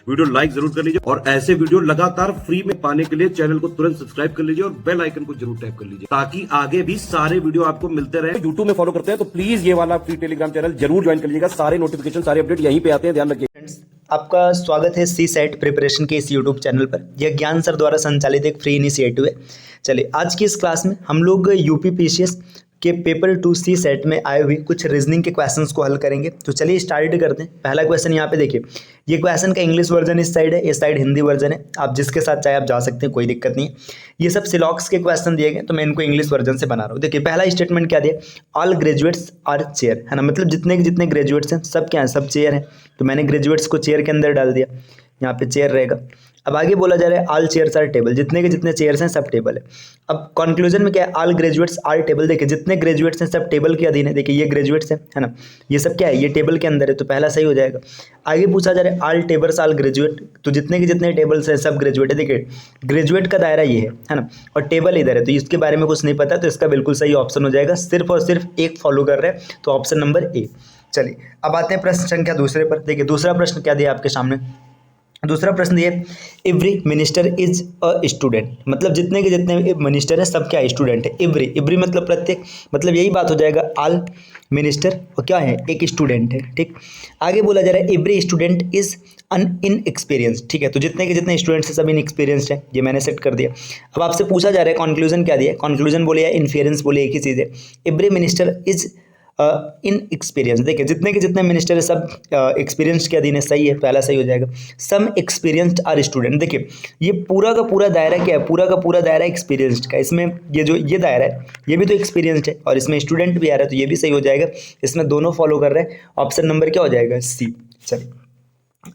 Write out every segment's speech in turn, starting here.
Video like जरूर कर लीजिए और ऐसे वीडियो लगातार फ्री में पाने के लिए चैनल को तुरंत सब्सक्राइब कर लीजिए और बेल आइकन को जरूर टैप कर लीजिए ताकि आगे भी सारे वीडियो आपको मिलते रहे। यूट्यूब में फॉलो करते हैं तो प्लीज ये वाला फ्री टेलीग्राम चैनल जरूर ज्वाइन कर लीजिएगा। सारे नोटिफिकेशन सारे अपडेट यहीं पे आते हैं, ध्यान रखिए। फ्रेंड्स, आपका स्वागत है सी सेट प्रिपरेशन के इस यूट्यूब चैनल पर। यह ज्ञान सर द्वारा संचालित एक फ्री इनिशिएटिव है। चलिए, आज की इस क्लास में हम लोग यूपीपीसीएस के पेपर 2 सी सेट में आए हुए कुछ रीजनिंग के क्वेश्चंस को हल करेंगे। तो चलिए स्टार्ट करते हैं। पहला क्वेश्चन यहाँ पे देखिए, ये क्वेश्चन का इंग्लिश वर्जन इस साइड है, इस साइड हिंदी वर्जन है। आप जिसके साथ चाहे आप जा सकते हैं, कोई दिक्कत नहीं है। ये सब सिलॉक्स के क्वेश्चन दिए गए तो मैं इनको इंग्लिश वर्जन से बना रहा हूँ। देखिए, पहला स्टेटमेंट क्या दिया, ऑल ग्रेजुएट्स आर चेयर, है ना। मतलब जितने जितने ग्रेजुएट्स हैं सब क्या है, सब चेयर हैं। तो मैंने ग्रेजुएट्स को चेयर के अंदर डाल दिया, यहाँ पे चेयर रहेगा। अब आगे बोला जा रहा है ऑल चेयर्स आर टेबल, जितने के जितने चेयर्स हैं सब टेबल है। अब कंक्लूजन में क्या है, ऑल ग्रेजुएट्स आर टेबल। देखिए, जितने ग्रेजुएट्स हैं सब टेबल के अधीन है। देखिए, ये ग्रेजुएट्स हैं, है ना, ये सब क्या है, ये टेबल के अंदर है। तो पहला सही हो जाएगा। आगे पूछा जा रहा है ऑल टेबल्स ऑल ग्रेजुएट, तो जितने के जितने टेबल्स हैं सब ग्रेजुएट है। देखिए, ग्रेजुएट का दायरा ये है ना, और टेबल इधर है, तो इसके बारे में कुछ नहीं पता, तो इसका बिल्कुल सही ऑप्शन हो जाएगा। सिर्फ और सिर्फ एक फॉलो कर रहे हैं, तो ऑप्शन नंबर ए। चलिए, अब आते हैं प्रश्न संख्या दूसरे पर। देखिए, दूसरा प्रश्न क्या दिया आपके सामने। दूसरा प्रश्न ये, every minister is a student, मतलब जितने के जितने मिनिस्टर है सब क्या स्टूडेंट है। एवरी मतलब प्रत्येक, मतलब यही बात हो जाएगा, ऑल मिनिस्टर और क्या है, एक स्टूडेंट है। ठीक, आगे बोला जा रहा है एवरी स्टूडेंट इज इनएक्सपीरियंस। ठीक है, तो जितने के जितने स्टूडेंट्स हैं सब इनएक्सपीरियंस्ड है, ये मैंने सेट कर दिया। अब आपसे पूछा जा रहा है कंक्लूजन क्या दिया, कंक्लूजन बोले या इन्फेरेंस बोले, एक ही चीज़ है। Every minister is in experience. देखिए, जितने के जितने मिनिस्टर है सब एक्सपीरियंस के अधीन है, सही है, पहला सही हो जाएगा। सम एक्सपीरियंस्ड आर स्टूडेंट। देखिए, ये पूरा का पूरा दायरा क्या है, पूरा का पूरा दायरा एक्सपीरियंस्ड का। इसमें ये जो ये दायरा है ये भी तो एक्सपीरियंस्ड है, और इसमें स्टूडेंट भी आ रहा है, तो ये भी सही हो जाएगा। इसमें दोनों फॉलो कर रहे हैं। ऑप्शन नंबर क्या हो जाएगा, सी। चलिए,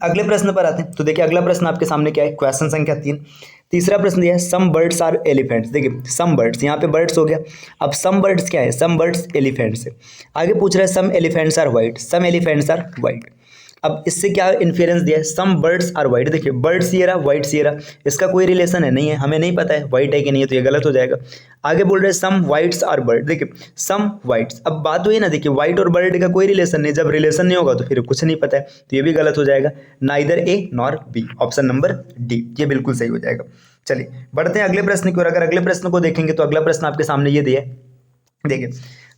अगले प्रश्न पर आते हैं। तो देखिए, अगला प्रश्न आपके सामने क्या है, क्वेश्चन संख्या 3। तीसरा प्रश्न दिया है, सम बर्ड्स आर एलिफेंट्स। देखिए, सम बर्ड्स, यहाँ पे बर्ड्स हो गया। अब सम बर्ड्स क्या है, सम बर्ड्स एलिफेंट्स है। आगे पूछ रहा है some elephants are white, some elephants are white. अब इससे क्या इन्फेरेंस दिया है, सम बर्ड्स आर वाइट। देखिए, बर्ड्स ये रहा, वाइट्स ये रहा, इसका कोई रिलेशन है नहीं है, हमें नहीं पता है वाइट है कि नहीं है, तो ये गलत हो जाएगा। आगे बोल रहे हैं सम वाइट्स आर बर्ड। देखिए, सम वाइट्स, अब बात हुई ना, देखिए वाइट और बर्ड का कोई रिलेशन नहीं, जब रिलेशन नहीं होगा तो फिर कुछ नहीं पता है, तो ये भी गलत हो जाएगा। Neither A nor be, option number D, ये बिल्कुल सही हो जाएगा। चलिए, बढ़ते हैं अगले प्रश्न की ओर। अगर अगले प्रश्न को देखेंगे तो अगला प्रश्न आपके सामने ये दिया है। देखिए,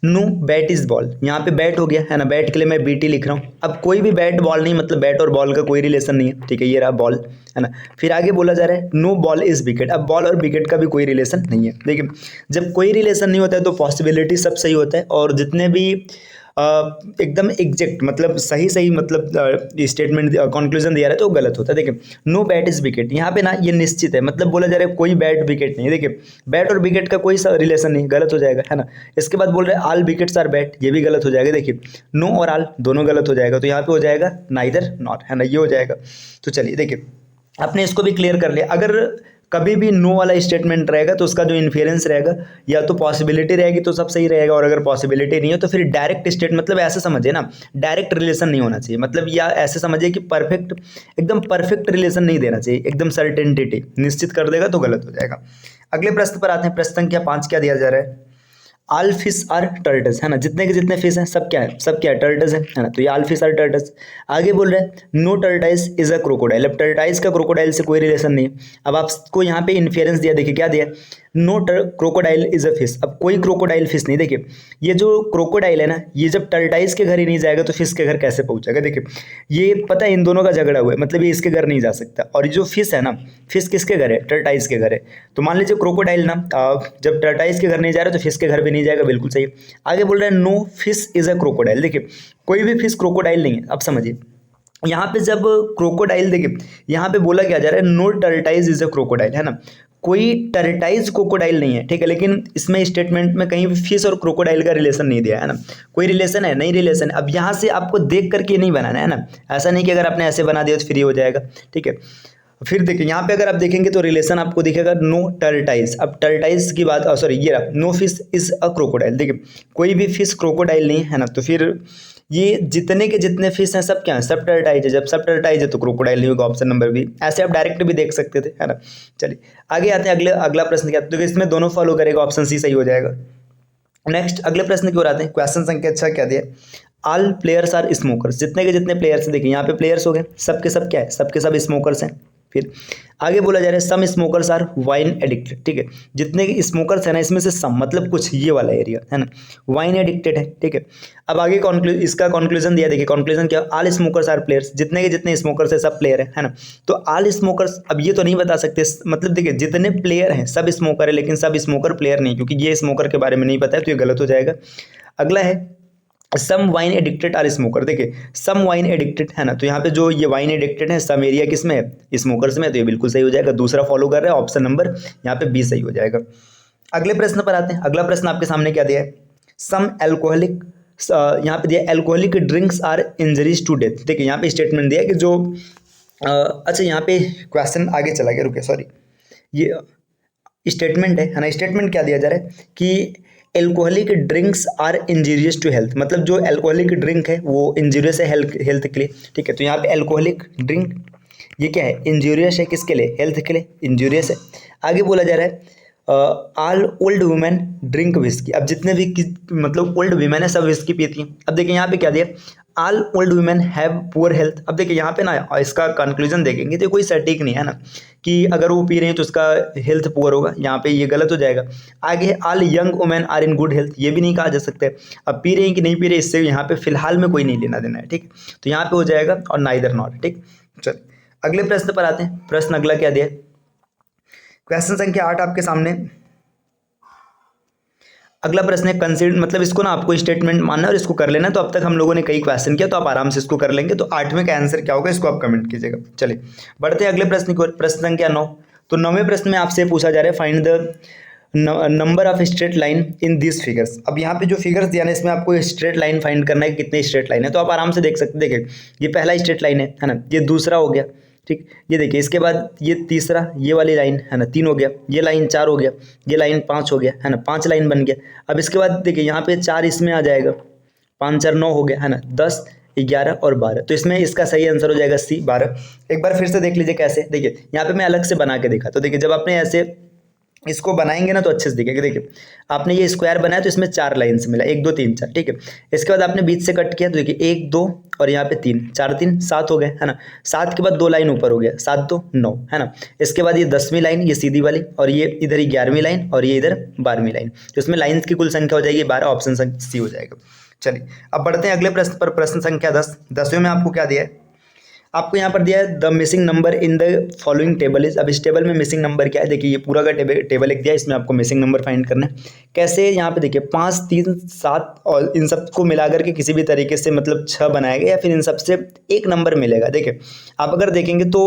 नो बैट इज बॉल, यहाँ पे बैट हो गया है ना, बैट के लिए मैं बीटी लिख रहा हूँ। अब कोई भी बैट बॉल नहीं, मतलब बैट और बॉल का कोई रिलेशन नहीं है। ठीक है, ये रहा बॉल, है ना। फिर आगे बोला जा रहा है नो बॉल इज विकेट। अब बॉल और विकेट का भी कोई रिलेशन नहीं है। देखिए, जब कोई रिलेशन नहीं होता है तो पॉसिबिलिटी सब सही होता है, और जितने भी एकदम एग्जैक्ट मतलब सही सही मतलब स्टेटमेंट कंक्लूजन दिया रहा है तो गलत होता है। देखिए, नो बैट इज विकेट, यहाँ पे ना ये निश्चित है, मतलब बोला जा रहा है कोई बैट विकेट नहीं है। देखिए, बैट और विकेट का कोई रिलेशन नहीं, गलत हो जाएगा, है ना। इसके बाद बोल रहे हैं ऑल विकेट्स आर बैट, ये भी गलत हो जाएगा। देखिए, नो और ऑल दोनों गलत हो जाएगा, तो यहाँ पे हो जाएगा नाइदर नॉट, है ना, ये हो जाएगा। तो चलिए, देखिए, आपने इसको भी क्लियर कर लिया। अगर कभी भी नो वाला स्टेटमेंट रहेगा तो उसका जो इन्फेरेंस रहेगा या तो पॉसिबिलिटी रहेगी तो सब सही रहेगा, और अगर पॉसिबिलिटी नहीं हो तो फिर डायरेक्ट स्टेट, मतलब ऐसे समझिए ना, डायरेक्ट रिलेशन नहीं होना चाहिए, मतलब या ऐसे समझिए कि परफेक्ट, एकदम परफेक्ट रिलेशन नहीं देना चाहिए, एकदम सर्टेनिटी निश्चित कर देगा तो गलत हो जाएगा। अगले प्रश्न पर आते हैं। प्रश्न संख्या 5 क्या दिया जा रहा है, ऑल फिश आर टर्टल्स, है ना। जितने के जितने फिश हैं सब क्या है, सब क्या है, टर्टल्स है ना। तो ये ऑल फिश आर टर्टल्स। आगे बोल रहे हैं no tortoise is a crocodile. अब टर्टाइज का क्रोकोडाइल से कोई रिलेशन नहीं है। अब आपको यहाँ पे इन्फेरेंस दिया, देखिए क्या दिया, no crocodile is a fish. अब कोई क्रोकोडाइल फिश नहीं। देखिए, ये जो क्रोकोडाइल है ना, ये जब टर्टाइज के घर ही नहीं जाएगा तो फिश के घर कैसे पहुंचेगा। देखिए, ये पता है इन दोनों का झगड़ा हुआ है, मतलब ये इसके घर नहीं जा सकता, और ये जो फिश है ना, फिश किसके घर है, टर्टाइज के घर है। तो मान लीजिए क्रोकोडाइल ना जब टर्टाइज के घर नहीं जा रहा तो फिश के घर भी नहीं जाएगा, बिल्कुल सही। आगे बोल रहे हैं no fish is a crocodile. देखिए, कोई भी फिश क्रोकोडाइल नहीं है। अब समझिए, यहाँ पे जब क्रोकोडाइल, देखिए यहाँ पे बोला क्या जा रहा है, no tortoise is a crocodile, है ना। कोई टर्टाइज क्रोकोडाइल नहीं है, ठीक है, लेकिन इसमें स्टेटमेंट में कहीं भी फिश और क्रोकोडाइल का रिलेशन नहीं दिया है ना। कोई रिलेशन है नहीं, रिलेशन है। अब यहाँ से आपको देख करके नहीं बनाना है ना, ऐसा नहीं कि अगर आपने ऐसे बना दिया तो फ्री हो जाएगा। ठीक है, फिर देखिए यहाँ पे अगर आप देखेंगे तो रिलेशन आपको दिखेगा नो टर्टाइज। अब टर्टाइज की बात, सॉरी ये रहा, no fish is a crocodile. देखिए, कोई भी फिश क्रोकोडाइल नहीं है ना, तो फिर ये जितने के जितने फिश हैं सब क्या है, सब टर्टाइज है। जब सब टर्टाइज है तो क्रोकोडाइल नहीं होगा, ऑप्शन नंबर बी। ऐसे आप डायरेक्ट भी देख सकते थे, है ना। चलिए आगे आते हैं, अगला प्रश्न क्या, तो इसमें दोनों फॉलो करेगा, ऑप्शन सी सही हो जाएगा। नेक्स्ट अगले प्रश्न की ओर आते हैं। क्वेश्चन संख्या 6 क्या दिया, ऑल प्लेयर्स आर स्मोकर्स, जितने के जितने प्लेयर्स, देखिए यहाँ पे प्लेयर्स हो गए, सबके सब क्या है, सबके सब स्मोकर्स हैं। फिर आगे बोला जा रहा है सम स्मोकर्स आर वाइन एडिक्टेड, ठीक है, जितने स्मोकर्स है ना इसमें से सम मतलब कुछ, ये वाला एरिया है ना, वाइन एडिक्टेड है, ठीक है। अब आगे इसका कंक्लूजन दिया, देखिए कंक्लूजन क्या, ऑल स्मोकर्स आर प्लेयर्स, जितने के जितने स्मोकर्स है सब प्लेयर है ना। तो ऑल स्मोकर्स, अब ये तो नहीं बता सकते, मतलब देखिए जितने प्लेयर हैं सब स्मोकर है, लेकिन सब स्मोकर प्लेयर नहीं, क्योंकि ये स्मोकर के बारे में नहीं पता है तो ये गलत हो जाएगा। अगला है सम वाइन एडिक्टेड आर स्मोकर, देखिए सम वाइन एडिक्टेड है ना, तो यहाँ पे जो ये वाइन एडिक्टेड है सम एरिया किस में है, स्मोकर्स में, तो ये बिल्कुल सही हो जाएगा, दूसरा फॉलो कर रहे हैं, ऑप्शन नंबर यहाँ पे बी सही हो जाएगा। अगले प्रश्न पर आते हैं। अगला प्रश्न आपके सामने क्या दिया है, सम एल्कोहलिक, यहाँ पे दिया alcoholic drinks are injuries to death, देखिए यहाँ पे स्टेटमेंट दिया है कि जो अच्छा यहाँ पे क्वेश्चन आगे चला गया, रुके सॉरी, ये स्टेटमेंट है ना, स्टेटमेंट क्या दिया जा रहा है कि alcoholic drinks are injurious to health, मतलब जो एल्कोहलिक ड्रिंक है वो इंजीरियस है हेल्थ के लिए, ठीक है। तो यहाँ पे एल्कोहलिक ड्रिंक ये क्या है, इंजीरियस है, किसके लिए, हेल्थ के लिए इंजीरियस है। आगे बोला जा रहा है all old women drink whisky, अब जितने भी मतलब ओल्ड वुमेन है सब विस्की पीती हैं। अब देखिए यहाँ पे क्या दिया, all old women have poor health, अब देखिए यहाँ पे ना इसका कंक्लूजन देखेंगे तो कोई सटीक नहीं है ना, कि अगर वो पी रही है तो उसका हेल्थ पुअर होगा, यहाँ पे ये गलत हो जाएगा। आगे है all young women are in good health, ये भी नहीं कहा जा सकता है, अब पी रही है कि नहीं पी रही इससे यहाँ पे फिलहाल में कोई नहीं लेना देना है, ठीक। तो यहाँ पे हो जाएगा और नाइदर नॉट, ठीक। चल अगले प्रश्न पर आते हैं। प्रश्न अगला क्या दिया, क्वेश्चन संख्या 8 आपके सामने। अगला प्रश्न है कंसीडर, मतलब इसको ना आपको स्टेटमेंट मानना और इसको कर लेना, तो अब तक हम लोगों ने कई क्वेश्चन किया तो आप आराम से इसको कर लेंगे। तो 8वें का आंसर क्या होगा इसको आप कमेंट कीजिएगा। चलिए बढ़ते हैं अगले प्रश्न की ओर। प्रश्न संख्या 9। तो 9वें प्रश्न में आपसे पूछा जा रहा है find the number of straight line in this figures. अब यहाँ पे जो फिगर्स दिया ना इसमें आपको स्ट्रेट लाइन फाइंड करना है, कितने स्ट्रेट लाइन है, तो आप आराम से देख सकते, देखिए ये पहला स्ट्रेट लाइन है ना, ये दूसरा हो गया, ठीक। ये देखिए इसके बाद ये तीसरा, ये वाली लाइन है ना 3 हो गया, ये लाइन 4 हो गया, ये लाइन 5 हो गया है ना, 5 लाइन बन गया। अब इसके बाद देखिए यहाँ पे 4 इसमें आ जाएगा, 5 4 9 हो गया है ना, 10 11 और 12, तो इसमें इसका सही आंसर हो जाएगा सी 12। एक बार फिर से देख लीजिए कैसे, देखिए यहाँ पे मैं अलग से बना के देखा, तो देखिए जब आपने ऐसे इसको बनाएंगे ना तो अच्छे से दिखेगा। देखिए आपने ये स्क्वायर बनाया तो इसमें 4 लाइन से मिला, 1 2 3 4, ठीक है। इसके बाद आपने बीच से कट किया तो देखिए 1 2 और यहाँ पे 3 4 3 7 हो गए है ना। 7 के बाद 2 लाइन ऊपर हो गया, 7 2 9 है ना। इसके बाद ये 10वीं लाइन, ये सीधी वाली, और ये इधर ही 11वीं लाइन और ये इधर 12वीं लाइन, तो इसमें लाइन्स की कुल संख्या हो जाएगी 12, ऑप्शन सी हो जाएगा। चलिए अब बढ़ते हैं अगले प्रश्न पर। प्रश्न संख्या 10। 10वें में आपको क्या दिया है, आपको यहाँ पर दिया है the missing number in the following table is. अब इस टेबल में मिसिंग नंबर क्या है, देखिए ये पूरा का टेबल एक दिया है, इसमें आपको मिसिंग नंबर फाइंड करना है। कैसे, यहाँ पे देखिए 5 3 7 और इन सबको मिला करके किसी भी तरीके से मतलब 6 बनाया गया, या फिर इन सबसे एक नंबर मिलेगा। देखिए आप अगर देखेंगे तो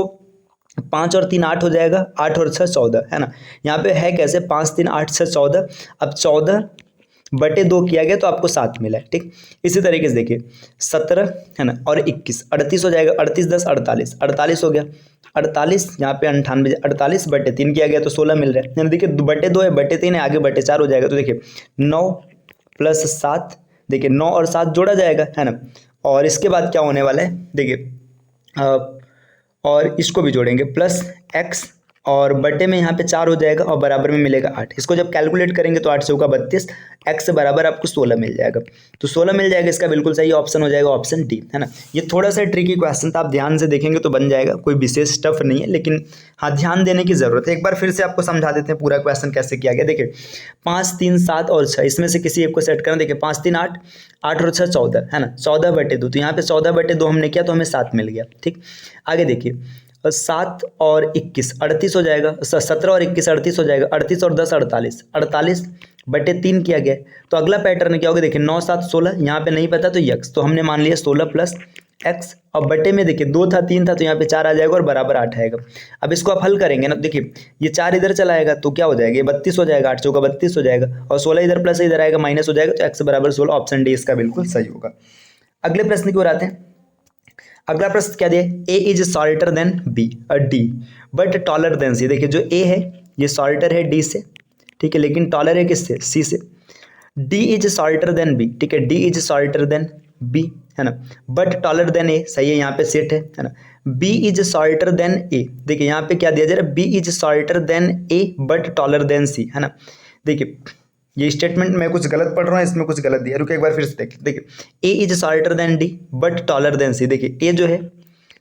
5 और 3 8 हो जाएगा, 8 और 6 14 है ना। यहाँ पे है कैसे 5 3 8 6 14, अब 14/2 किया गया तो आपको 7 मिला है, ठीक। इसी तरीके से देखिए 17 है ना और 21 38 हो जाएगा, 38 10 48 48 हो गया, 48 यहाँ पे 98 48/3 किया गया तो 16 मिल रहा है। यानी देखिए 2/2 है, 3 है, आगे 4 हो जाएगा, तो देखिए 9 + 7, देखिए 9 और 7 जोड़ा जाएगा है ना। और इसके बाद क्या होने वाला है, देखिए और इसको भी जोड़ेंगे +x और बटे में यहाँ पे 4 हो जाएगा और बराबर में मिलेगा 8। इसको जब कैलकुलेट करेंगे तो 8 से होगा 32, x बराबर आपको 16 मिल जाएगा, तो 16 मिल जाएगा, इसका बिल्कुल सही ऑप्शन हो जाएगा ऑप्शन डी है ना। ये थोड़ा सा ट्रिकी क्वेश्चन था, आप ध्यान से देखेंगे तो बन जाएगा, कोई विशेष टफ नहीं है, लेकिन हाँ ध्यान देने की जरूरत है। एक बार फिर से आपको समझा देते हैं पूरा क्वेश्चन कैसे किया गया। देखिए 5 3 7 और 6, इसमें से किसी एक को सेट करना। देखिए 5 3 8 8 और 6 14 है ना, 14/2, तो यहाँ पे 14/2 हमने किया तो हमें 7 मिल गया, ठीक। आगे देखिए 7 और 21 38 हो जाएगा, 17 और 21 38 हो जाएगा, 38 और 10 48 48/3 किया गया। तो अगला पैटर्न क्या होगा, देखिए 9 7 16, यहाँ पे नहीं पता तो x, तो हमने मान लिया 16 + x, और बटे में देखिए 2 था 3 था तो यहाँ पे 4 आ जाएगा और बराबर 8 आएगा। अब इसको आप हल करेंगे ना, देखिए ये 4 इधर चला आएगा तो क्या हो जाएगा, ये 32 हो जाएगा, 8 चौका 32 हो जाएगा, और 16 इधर प्लस इधर आएगा माइनस हो जाएगा, तो x बराबर 16, ऑप्शन डी इसका बिल्कुल सही होगा। अगले प्रश्न की ओर आते हैं। अगला प्रश्न क्या दिया, A is shorter than B D but taller than C. देखिए जो ए है ये शॉर्टर है डी से, ठीक है, लेकिन टॉलर है किससे, सी से। D is shorter than B, ठीक है, D is shorter than B है ना, बट टॉलर देन ए, सही है, यहाँ पे सेट है ना। B is shorter than A, देखिए यहाँ पे क्या दिया जा रहा है, B is shorter than A but taller than C है ना। देखिए ये स्टेटमेंट मैं कुछ गलत पढ़ रहा हूँ, इसमें कुछ गलत दिया, रुको एक बार फिर से देखिए। देखिए A is shorter than D but taller than C. देखिए ए जो है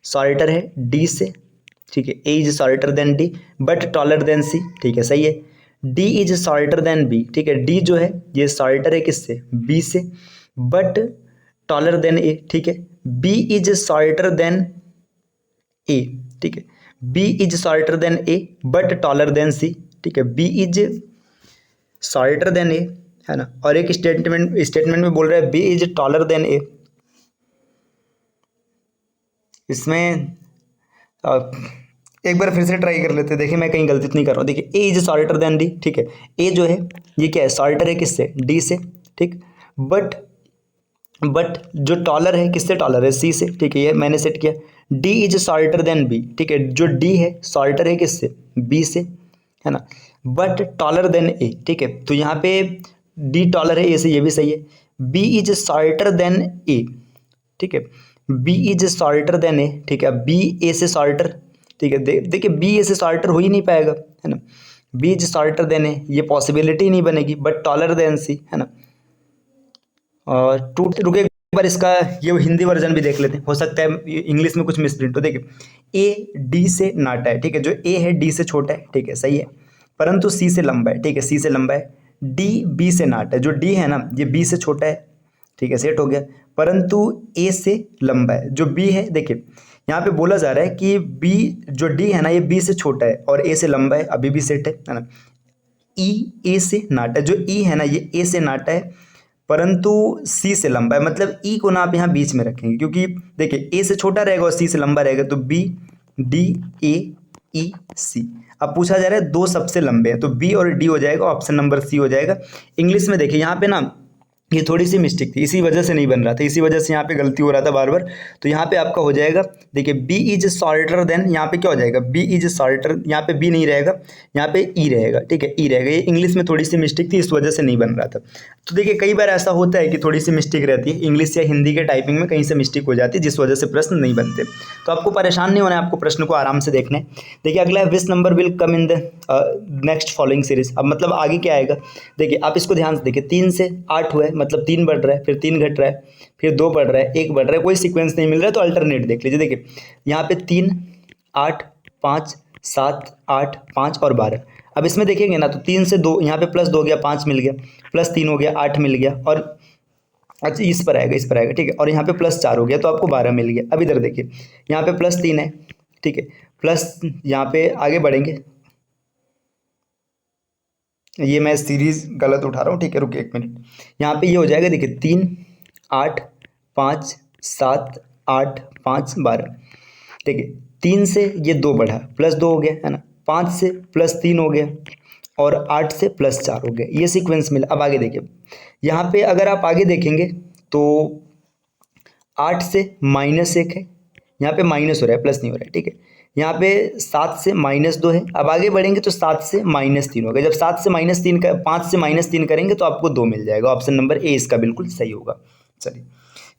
शॉर्टर है डी से, ठीक है, A is shorter than D but taller than C, ठीक है, सही है। D is shorter than B, ठीक है, डी जो है ये शॉर्टर है किससे, बी से, बट टॉलर देन ए, ठीक है। B is shorter than A, ठीक है, B is shorter than A but taller than C, ठीक है, B is shorter than A, है ना। और एक स्टेटमेंट में बोल रहा है B is taller than A. इसमें एक बार फिर से ट्राई कर लेते हैं, देखिए मैं कहीं गलती तो नहीं कर रहा हूँ। देखिए A is shorter than D, ठीक है, ए जो है ये क्या है, शॉर्टर है किससे, डी से, ठीक, बट जो टॉलर है किससे, टॉलर है सी से, ठीक है, ये मैंने सेट किया। D is shorter than B, ठीक है, जो डी है शॉर्टर है किससे, बी से, है ना, बट टॉलर देन ए, ठीक है, तो यहाँ पे डी टॉलर है ए से, ये भी सही है। B is shorter than A, ठीक है, B is shorter than A, ठीक है, बी ए से शॉर्टर, ठीक है, देखिए बी ए से शॉर्टर हो ही नहीं पाएगा, है ना, बी इज शॉर्टर देन ए, ये पॉसिबिलिटी नहीं बनेगी, बट टॉलर देन सी, है ना। और रुके एक बार इसका ये हिंदी वर्जन भी देख लेते हैं, हो सकता है इंग्लिश में कुछ मिसप्रिंट हो। देखिए ए डी से नाटा है, ठीक है, जो ए है डी से छोटा है, ठीक है, सही है, परंतु सी से लंबा है, ठीक है, सी से लंबा है। डी बी से नाटा है, जो डी है ना ये बी से छोटा है, ठीक है, सेट हो गया, परंतु ए से लंबा है, जो बी है। देखिए यहाँ पे बोला जा रहा है कि बी जो डी है ना ये बी से छोटा है और ए से लंबा है, अभी भी सेट है ना। ई ए से नाटा है, जो ई है ना ये ए से नाटा है परंतु सी से लंबा है, मतलब ई को ना आप यहाँ बीच में रखेंगे, क्योंकि देखिए ए से छोटा रहेगा और सी से लंबा रहेगा, तो बी डी ए ई सी। अब पूछा जा रहा है दो सबसे लंबे हैं, तो बी और डी हो जाएगा, ऑप्शन नंबर सी हो जाएगा। इंग्लिश में देखिए यहाँ पे ना ये थोड़ी सी मिस्टेक थी, इसी वजह से नहीं बन रहा था, इसी वजह से यहाँ पे गलती हो रहा था बार बार। तो यहाँ पे आपका हो जाएगा, देखिए बी इज शॉर्टर देन, यहाँ पे क्या हो जाएगा, बी इज शॉर्टर, यहाँ पे बी नहीं रहेगा, यहाँ पे ई रहेगा, ठीक है, ई रहेगा। ये इंग्लिश में थोड़ी सी मिस्टेक थी, इस वजह से नहीं बन रहा था। तो देखिए कई बार ऐसा होता है कि थोड़ी सी मिस्टेक रहती है, इंग्लिश या हिंदी के टाइपिंग में कहीं से मिस्टेक हो जाती है, जिस वजह से प्रश्न नहीं बनते। तो आपको परेशान नहीं होना है, आपको प्रश्न को आराम से देखना है। देखिए अगला है which number will come in the next following series. अब मतलब आगे क्या आएगा, देखिए आप इसको ध्यान से देखिए, 3 से 8 हुआ है, मतलब 3 बढ़ रहा है, फिर 3 घट रहा है, फिर 2 बढ़ रहा है, 1 बढ़ रहा है, कोई सीक्वेंस नहीं मिल रहा है, तो अल्टरनेट देख लीजिए। देखिए यहाँ पे 3 8 5 7 8 5 और 12। अब इसमें देखेंगे ना तो 3 से 2, यहाँ पे +2 हो गया, 5 मिल गया, +3 हो गया, 8 मिल गया, और अच्छा इस पर आएगा, ठीक है, और यहाँ पे +4 हो गया, तो आपको 12 मिल गया। अब इधर देखिए यहाँ पे +3 है, ठीक है, प्लस यहाँ पे आगे बढ़ेंगे, ये मैं सीरीज गलत उठा रहा हूँ, ठीक है, रुकिए 1 मिनट। यहाँ पे ये हो जाएगा, देखिए 3 8 5 7 8 5 12, ठीक है, 3 से ये 2 बढ़ा, +2 हो गया, है ना, 5 से +3 हो गया, और 8 से +4 हो गया, ये सीक्वेंस मिला। अब आगे देखिए, यहाँ पे अगर आप आगे देखेंगे तो 8 से -1 है, यहाँ पे माइनस हो रहा है, प्लस नहीं हो रहा है, ठीक है, यहाँ पे 7 से -2 है। अब आगे बढ़ेंगे तो 7 से -3 होगा, जब 7 से -3 का 5 से -3 करेंगे तो आपको 2 मिल जाएगा, ऑप्शन नंबर ए इसका बिल्कुल सही होगा। चलिए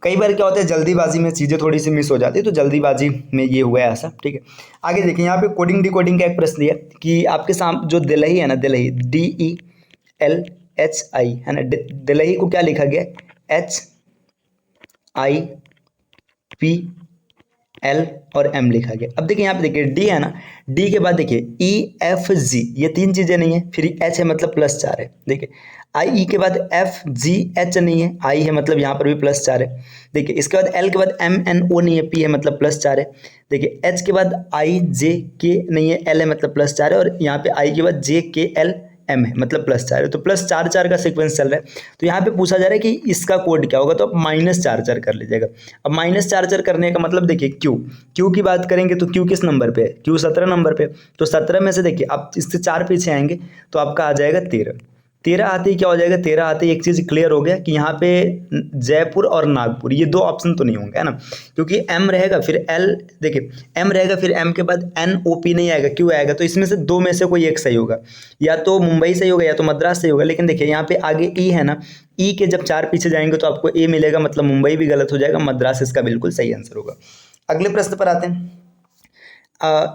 कई बार क्या होता है जल्दीबाजी में चीज़ें थोड़ी सी मिस हो जाती है, तो जल्दीबाजी में ये हुआ है ऐसा, ठीक है। आगे देखिए यहाँ पे कोडिंग डिकोडिंग का एक प्रश्न दिया कि आपके सामने जो दिल्ली है ना, दिल्ली DELHI है ना, दिल्ली को क्या लिखा गया, HIPL और M लिखा गया। अब देखिए यहाँ पे देखिए D है ना, D के बाद देखिए EFG, ये 3 चीज़ें नहीं है, फिर H है मतलब +4 है। देखिए IE के बाद FGH नहीं है, I है मतलब यहाँ पर भी +4 है। देखिए इसके बाद L के बाद MNO नहीं है, P है मतलब +4 है। देखिए H के बाद IJK नहीं है, L है मतलब +4 है, और यहाँ पे I के बाद JKL M है मतलब +4 है, तो +4 का सीक्वेंस चल रहा है। तो यहाँ पे पूछा जा रहा है कि इसका कोड क्या होगा, तो आप -4 कर लीजिएगा। अब -4 करने का मतलब देखिए Q की बात करेंगे तो Q किस नंबर पे है, Q 17 नंबर पे, तो 17 में से देखिए आप इससे 4 पीछे आएंगे तो आपका आ जाएगा 13 आते ही क्या हो जाएगा, 13 आते ही एक चीज़ क्लियर हो गया कि यहाँ पे जयपुर और नागपुर ये 2 ऑप्शन तो नहीं होंगे, है ना, क्योंकि M रहेगा फिर L, देखिए M रहेगा फिर M के बाद NOP नहीं आएगा, क्यों आएगा, तो इसमें से 2 में से कोई एक सही होगा, या तो मुंबई सही होगा या तो मद्रास सही होगा। लेकिन देखिए यहाँ पे आगे E है ना, E के जब 4 पीछे जाएंगे तो आपको A मिलेगा, मतलब मुंबई भी गलत हो जाएगा, मद्रास इसका बिल्कुल सही आंसर होगा। अगले प्रश्न पर आते हैं।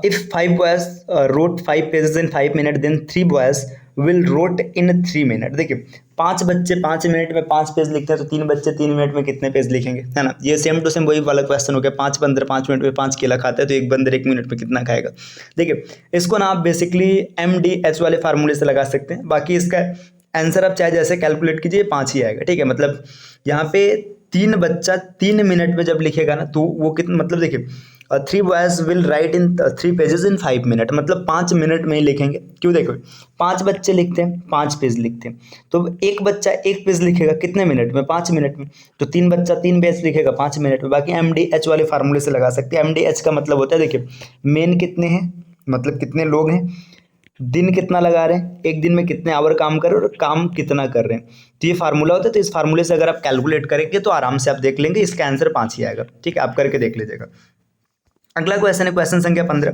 If 5 boys wrote 5 pages in 5 minutes, then 3 boys will wrote in 3 minutes। देखिए 5 बच्चे 5 मिनट में 5 पेज लिखते हैं तो 3 बच्चे 3 मिनट में कितने पेज लिखेंगे, है ना। ये सेम टू सेम वही वाला क्वेश्चन हो गया। 5 बंदर 5 मिनट में 5 केला खाते हैं तो एक बंदर 1 मिनट में कितना खाएगा। देखिए इसको ना आप बेसिकली MDH वाले फार्मूले से लगा सकते हैं। बाकी इसका आंसर आप चाहे जैसे कैलकुलेट कीजिए 5 ही आएगा, ठीक है। मतलब यहाँ पे 3 बच्चा 3 मिनट में जब लिखेगा ना तो वो कितना, मतलब देखिए 3 boys will write in 3 pages in 5 minute, मतलब 5 मिनट में ही लिखेंगे। क्यों, देखो 5 बच्चे लिखते हैं 5 पेज लिखते हैं, तो एक बच्चा 1 पेज लिखेगा कितने मिनट में, 5 मिनट में। तो 3 बच्चा 3 पेज लिखेगा 5 मिनट में। बाकी MDH वाले फार्मूले से लगा सकते हैं। MDH का मतलब होता है, देखिए मेन कितने हैं, मतलब कितने लोग हैं, दिन कितना लगा रहे हैं, एक दिन में कितने आवर काम कर रहे हैं और काम कितना कर रहे हैं, तो ये फार्मूला होता है। तो इस फार्मूले से अगर आप कैलकुलेट करेंगे तो आराम से आप देख लेंगे, इसका आंसर 5 ही आएगा, ठीक है। आप करके देख लीजिएगा। अगला क्वेश्चन है क्वेश्चन संख्या 15।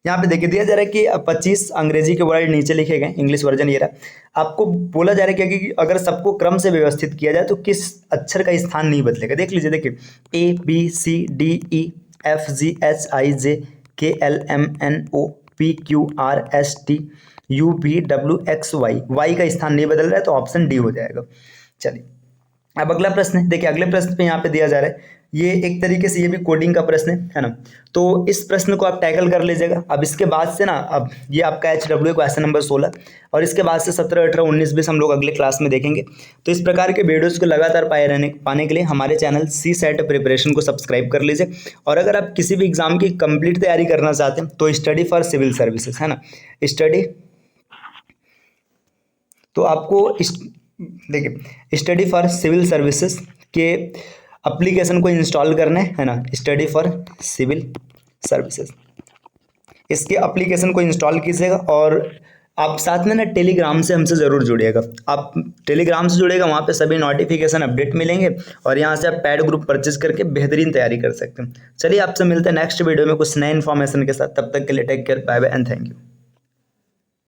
यहाँ पे देखिए दिया जा रहा है कि 25 अंग्रेजी के वर्ड नीचे लिखे गए, इंग्लिश वर्जन ये रहा। आपको बोला जा रहा है कि अगर सबको क्रम से व्यवस्थित किया जाए तो किस अक्षर का स्थान नहीं बदलेगा। देख लीजिए, देखिए ABCDEFGHIJKLMNOPQRSTUVWXY, वाई का स्थान नहीं बदल रहा है तो ऑप्शन डी हो जाएगा। चलिए अब अगला प्रश्न है। देखिए अगले प्रश्न पे यहाँ पे दिया जा रहा है, ये एक तरीके से ये भी कोडिंग का प्रश्न है ना। तो इस प्रश्न को आप टैकल कर लीजिएगा। अब इसके बाद से ना, अब ये आपका HW क्वेश्चन नंबर 16 और इसके बाद से 17, 18, 19, 20 हम लोग अगले क्लास में देखेंगे। तो इस प्रकार के वीडियोज़ को लगातार पाने के लिए हमारे चैनल CSET प्रिपरेशन को सब्सक्राइब कर लीजिए। और अगर आप किसी भी एग्जाम की कंप्लीट तैयारी करना चाहते हैं तो स्टडी फॉर सिविल सर्विसेज, है ना, स्टडी, तो आपको देखिए स्टडी फॉर सिविल सर्विसेज के एप्लीकेशन को इंस्टॉल करना है ना, स्टडी फॉर सिविल सर्विसेज, इसके एप्लीकेशन को इंस्टॉल कीजिएगा। और आप साथ में ना टेलीग्राम से हमसे ज़रूर जुड़िएगा। आप टेलीग्राम से जुड़िएगा, वहाँ पे सभी नोटिफिकेशन अपडेट मिलेंगे और यहाँ से आप पैड ग्रुप परचेज करके बेहतरीन तैयारी कर सकते हैं। चलिए आपसे मिलते हैं नेक्स्ट वीडियो में कुछ नए इन्फॉर्मेशन के साथ। तब तक के लिए take care, bye bye and thank you.